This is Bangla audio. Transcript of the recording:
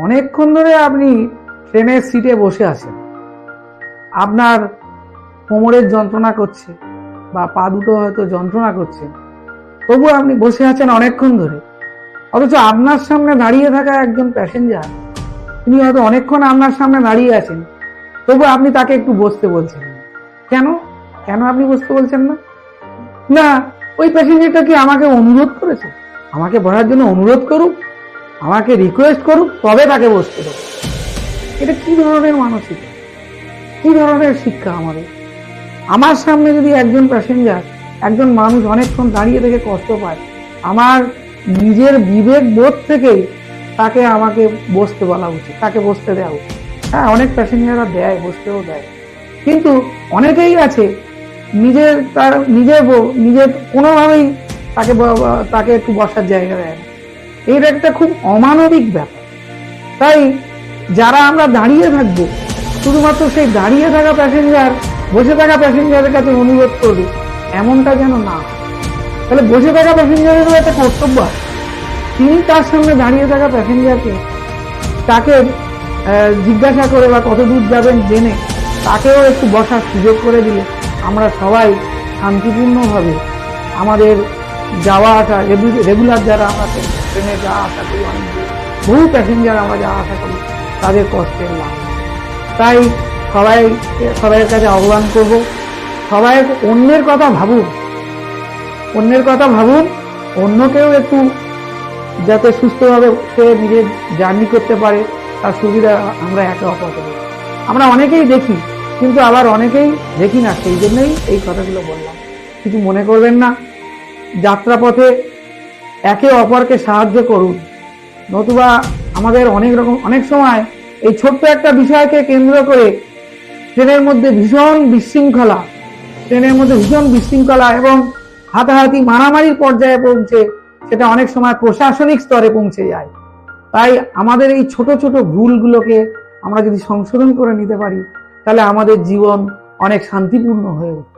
অনেকক্ষণ ধরে আপনি ট্রেনের সিটে বসে আছেন, আপনার কোমরের যন্ত্রণা করছে বা পা দুটো হয়তো যন্ত্রণা করছে, তবু আপনি বসে আছেন অনেকক্ষণ ধরে। অথচ আপনার সামনে দাঁড়িয়ে থাকা একজন প্যাসেঞ্জার, তিনি হয়তো অনেকক্ষণ আপনার সামনে দাঁড়িয়ে আছেন, তবু আপনি তাকে একটু বসতে বলছেন না। কেন কেন আপনি বসতে বলছেন না? না, ওই প্যাসেঞ্জারটা কি আমাকে অনুরোধ করেছে? আমাকে বসার জন্য অনুরোধ করুক, আমাকে রিকোয়েস্ট করুক, তবে তাকে বসতে দেবো। এটা কি ধরনের মানসিকতা, কি ধরনের শিক্ষা আমাদের? আমার সামনে যদি একজন প্যাসেঞ্জার, একজন মানুষ অনেকক্ষণ দাঁড়িয়ে থেকে কষ্ট পায়, আমার নিজের বিবেক বোধ থেকেই তাকে আমাকে বসতে বলা উচিত, তাকে বসতে দেওয়া উচিত। হ্যাঁ, অনেক প্যাসেঞ্জাররা দেয়, বসতেও দেয়, কিন্তু অনেকেই আছে নিজের কোনোভাবেই তাকে একটু বসার জায়গা দেয় না। এটা একটা খুব অমানবিক ব্যাপার। তাই যারা আমরা দাঁড়িয়ে থাকবো, শুধুমাত্র সেই দাঁড়িয়ে থাকা প্যাসেঞ্জার বসে থাকা প্যাসেঞ্জারের কাছে অনুরোধ করবে, এমনটা যেন না। তাহলে বসে থাকা প্যাসেঞ্জারেরও একটা কর্তব্য আছে। তিনি তার সামনে দাঁড়িয়ে থাকা প্যাসেঞ্জারকে তাকে জিজ্ঞাসা করে বা কত দূর যাবেন জেনে তাকেও একটু বসার সুযোগ করে দিলে আমরা সবাই শান্তিপূর্ণভাবে আমাদের যাওয়া আসা, রেগুলার যারা আমরা ট্রেনে যাওয়া আসা করি, অনেক বহু প্যাসেঞ্জার আমরা যাওয়া আসা করি, তাদের কষ্টের লাভ। তাই সবাইয়ের কাছে আহ্বান করব, সবাই অন্যের কথা ভাবুন, অন্যের কথা ভাবুন, অন্যকেও একটু যাতে সুস্থভাবে সে নিজের জার্নি করতে পারে, তার সুবিধা আমরা একে অপরকে দেব। আমরা অনেকেই দেখি, কিন্তু আবার অনেকেই দেখি না, সেই জন্যই এই কথাগুলো বললাম। কিছু মনে করবেন না, যাত্রাপথে একে অপরকে সাহায্য করুন। নতুবা আমাদের অনেক সময় এই ছোট্ট একটা বিষয়কে কেন্দ্র করে ট্রেনের মধ্যে ভীষণ বিশৃঙ্খলা এবং হাতাহাতি মারামারির পর্যায়ে পৌঁছে, সেটা অনেক সময় প্রশাসনিক স্তরে পৌঁছে যায়। তাই আমাদের এই ছোট ছোট ভুলগুলোকে আমরা যদি সংশোধন করে নিতে পারি, তাহলে আমাদের জীবন অনেক শান্তিপূর্ণ হয়ে উঠবে।